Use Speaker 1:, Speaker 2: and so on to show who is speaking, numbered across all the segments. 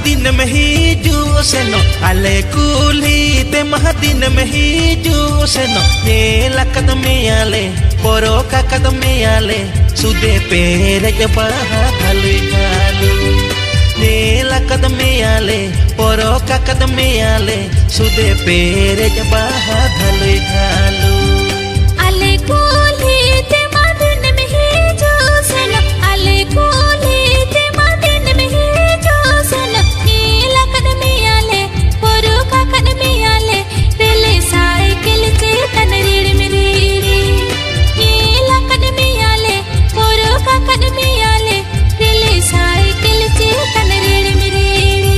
Speaker 1: दिन में हिजू सेनो आले कुली ते दिन में हिजू सेनो नेला कदमियाले पोरो का कदमियाले सुदे पेरे बहा घालू घालू नेला कदमियाले पोरो का कदमियाले सुदे पेरे बहा घालू घालू
Speaker 2: आले कुली ते दिन में हिजू सेनो आले कुली ते दिन में हिजू सेनो नेला कदमियाले पोरो का कदमियाले रेले साइकिल से तनरीड़ में रेड़ी नेला कदमियाले पोरो का कदमियाले रेले साइकिल से तनरीड़ में रेड़ी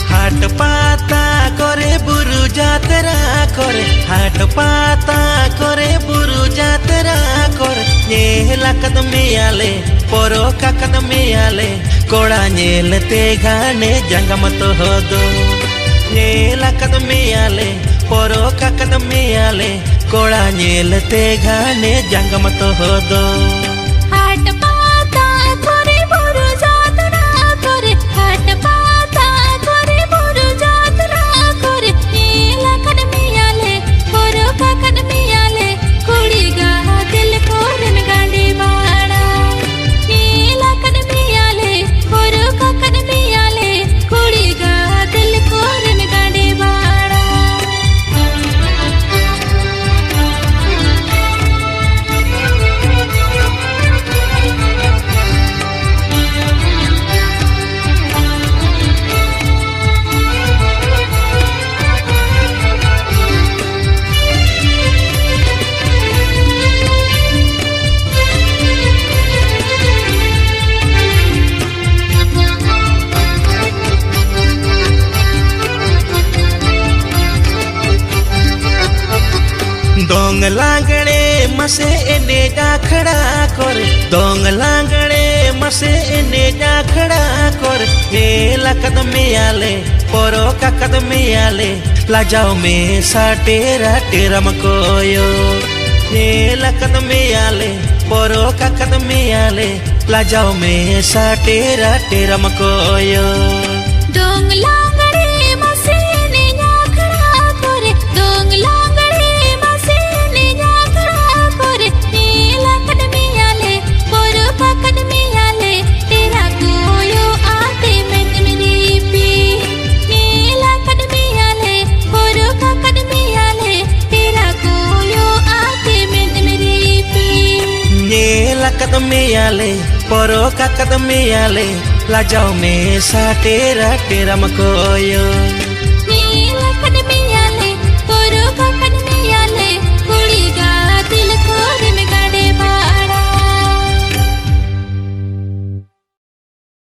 Speaker 1: हाट पाता करे बुरु जातरा करे नेला कदमियाले पोरो का कदमियाले कोड़ा नेलते गाने जंगम तो होदो नेला कदमियाले पोरो का कदमियाले कोड़ा नेलते गाने जंगम तो होदो
Speaker 2: हाट पाता करे बुरु जातरा करे हाट पाता करे बुरु जातरा करे नेला कदमियाले पोरो का कदमियाले कुड़ी गा दिल कोरन गांडी बाड़ा नेला कदमियाले पोरो का कदमियाले कुड़ी गा दिल कोरन गांडी बाड़ा
Speaker 1: दोंग लांगड़े मसे एने जा खड़ा कर दोंग लांगड़े मसे एने जा खड़ा कर नेला कदमियाले पोरो का कदमियाले लाजाओ में साटेरा टेरम कोयो नेला कदमियाले पोरो का कदमियाले लाजाओ में साटेरा टेरम कोयो
Speaker 2: दोंग लांगड़े मसे ने जा खड़ा करे दोंग लांगड़े मसे ने जा खड़ा करे नेला कदमियाले पोरो का कदमियाले तेरा कोयो आते में मेरी पी नेला कदमियाले पोरो का कदमियाले तेरा कोयो आते में मेरी पी
Speaker 1: नेला कदमियाले पोरो का कदमियाले लाजाओ में साटेरा टेरम कोयो।